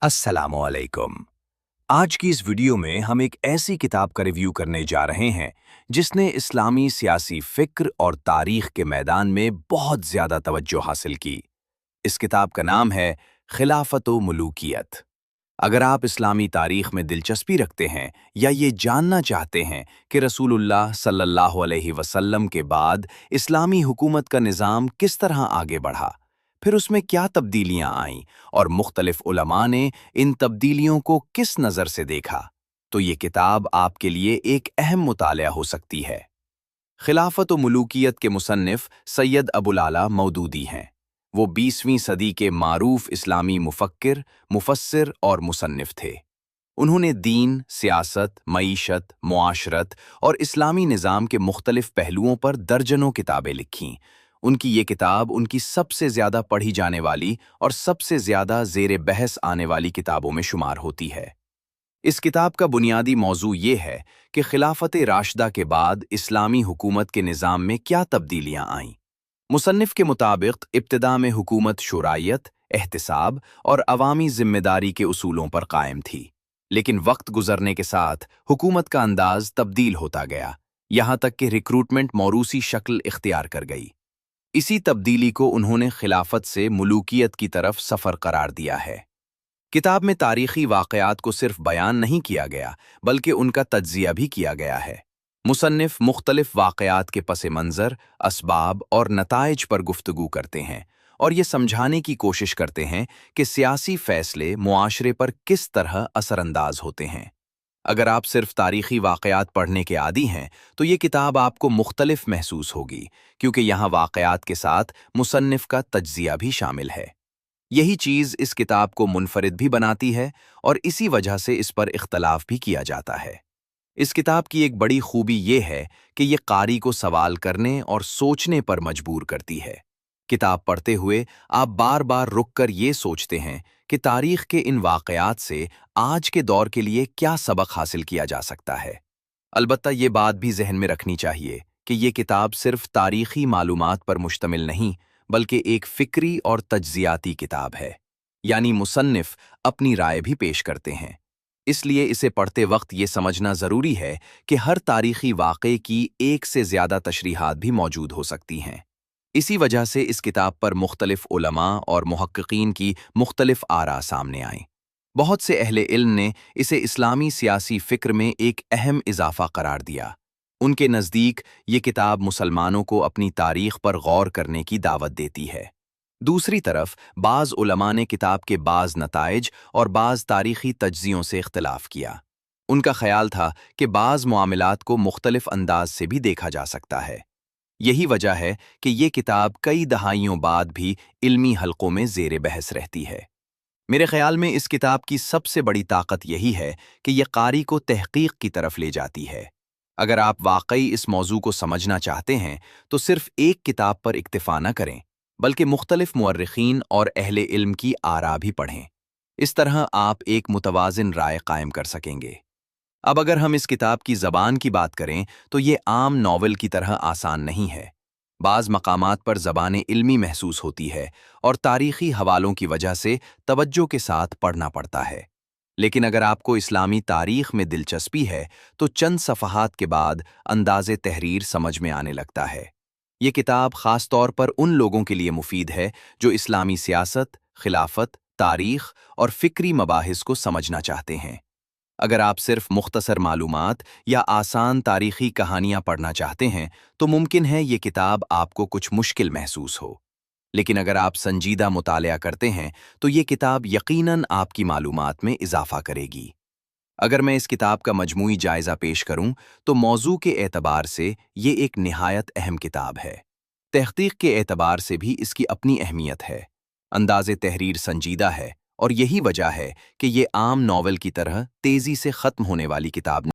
अस्सलामुअलैकुम। आज की इस वीडियो में हम एक ऐसी किताब का रिव्यू करने जा रहे हैं जिसने इस्लामी सियासी फिक्र और तारीख के मैदान में बहुत ज़्यादा तवज्जो हासिल की। इस किताब का नाम है खिलाफत व मुलूकियत। अगर आप इस्लामी तारीख में दिलचस्पी रखते हैं या ये जानना चाहते हैं कि रसूलुल्लाह सल्लल्लाहु अलैहि वसल्लम के बाद इस्लामी हुकूमत का निज़ाम किस तरह आगे बढ़ा, फिर उसमें क्या तब्दीलियां आईं और मुख्तलिफ उलमा ने इन तब्दीलियों को किस नज़र से देखा, तो ये किताब आपके लिए एक अहम मुतालिया हो सकती है। खिलाफत व मुलूकियत के मुसन्निफ सैयद अबुल आला मौदूदी हैं। वो 20वीं सदी के मारूफ इस्लामी मुफक्किर, मुफस्सिर और मुसन्निफ थे। उन्होंने दीन, सियासत, मईशत, मुआशरत और इस्लामी निज़ाम के मुख्तलिफ पहलुओं पर दर्जनों किताबें लिखीं। उनकी ये किताब उनकी सबसे ज़्यादा पढ़ी जाने वाली और सबसे ज़्यादा ज़ेर बहस आने वाली किताबों में शुमार होती है। इस किताब का बुनियादी मौजू ये है कि खिलाफत राशिदा के बाद इस्लामी हुकूमत के निज़ाम में क्या तब्दीलियां आईं। मुसन्निफ के मुताबिक इब्तिदा में हुकूमत शुरायत, एहतिसाब और अवामी जिम्मेदारी के उसूलों पर कायम थी, लेकिन वक्त गुजरने के साथ हुकूमत का अंदाज तब्दील होता गया, यहाँ तक कि रिक्रूटमेंट मौरूसी शक्ल इख्तियार कर गई। इसी तब्दीली को उन्होंने खिलाफत से मुलूकियत की तरफ सफ़र करार दिया है। किताब में तारीखी वाक़यात को सिर्फ बयान नहीं किया गया, बल्कि उनका तज्ज़िया भी किया गया है। मुसन्निफ मुख्तलिफ वाक़यात के पस मंज़र, असबाब और नताइज पर गुफ्तगू करते हैं और ये समझाने की कोशिश करते हैं कि सियासी फ़ैसले मुआशरे पर किस तरह असरअंदाज होते हैं। अगर आप सिर्फ तारीखी वाक़यात पढ़ने के आदी हैं, तो ये किताब आपको मुख्तलिफ महसूस होगी, क्योंकि यहाँ वाक़यात के साथ मुसन्निफ का तज्ज़िया भी शामिल है। यही चीज़ इस किताब को मुनफरिद भी बनाती है और इसी वजह से इस पर इख्तलाफ भी किया जाता है। इस किताब की एक बड़ी खूबी ये है कि ये कारी को सवाल करने और सोचने पर मजबूर करती है। किताब पढ़ते हुए आप बार बार रुक कर ये सोचते हैं कि तारीख के इन वाक़यात से आज के दौर के लिए क्या सबक हासिल किया जा सकता है। अलबत्ता ये बात भी जहन में रखनी चाहिए कि ये किताब सिर्फ तारीखी मालूमात पर मुश्तमिल नहीं, बल्कि एक फ़िक्री और तज्ज़ियाती किताब है, यानी मुसन्निफ अपनी राय भी पेश करते हैं। इसलिए इसे पढ़ते वक्त ये समझना ज़रूरी है कि हर तारीखी वाक़े की एक से ज़्यादा तशरीहात भी मौजूद हो सकती हैं। इसी वजह से इस किताब पर मुख्तलिफ उलमा और मुहक्किकीन की मुख्तलिफ आरा सामने आईं। बहुत से अहले इल्म ने इसे इस्लामी सियासी फ़िक्र में एक अहम इजाफ़ा करार दिया। उनके नज़दीक ये किताब मुसलमानों को अपनी तारीख़ पर गौर करने की दावत देती है। दूसरी तरफ बाज़ उलमा ने किताब के बाज़ नताइज और बाज़ तारीख़ी तज्ज़ियों से इख्तिलाफ़ किया। उनका ख़याल था कि बाज़ मामलात को मुख्तलिफ अंदाज से भी देखा जा सकता है। यही वजह है कि ये किताब कई दहाइयों बाद भी इल्मी हलकों में ज़ेर बहस रहती है। मेरे ख़याल में इस किताब की सबसे बड़ी ताकत यही है कि यह कारी को तहक़ीक़ की तरफ ले जाती है। अगर आप वाकई इस मौजू को समझना चाहते हैं, तो सिर्फ एक किताब पर इक्तिफ़ा न करें, बल्कि मुख्तलिफ मुअर्रिख़ीन और अहले इल्म की आरा भी पढ़ें। इस तरह आप एक मुतवाज़िन राय कायम कर सकेंगे। अब अगर हम इस किताब की ज़बान की बात करें, तो ये आम नॉवल की तरह आसान नहीं है। बाज़ मकामात पर ज़बान इल्मी महसूस होती है और तारीख़ी हवालों की वजह से तवज्जो के साथ पढ़ना पड़ता है। लेकिन अगर आपको इस्लामी तारीख़ में दिलचस्पी है, तो चंद सफ़हात के बाद अंदाज़े तहरीर समझ में आने लगता है। ये किताब ख़ास तौर पर उन लोगों के लिए मुफीद है जो इस्लामी सियासत, खिलाफत, तारीख़ और फ़िक्री मबाहिस को समझना चाहते हैं। अगर आप सिर्फ मुख्तसर मालूमात या आसान तारीख़ी कहानियाँ पढ़ना चाहते हैं, तो मुमकिन है ये किताब आपको कुछ मुश्किल महसूस हो। लेकिन अगर आप संजीदा मुतालिया करते हैं, तो ये किताब यकीनन आपकी मालूमात में इजाफ़ा करेगी। अगर मैं इस किताब का मजमूई जायज़ा पेश करूं, तो मौजू के एतबार से ये एक निहायत अहम किताब है। तहक़ीक़ के एतबार से भी इसकी अपनी अहमियत है। अंदाज़े तहरीर संजीदा है और यही वजह है कि ये आम नॉवल की तरह तेज़ी से ख़त्म होने वाली किताब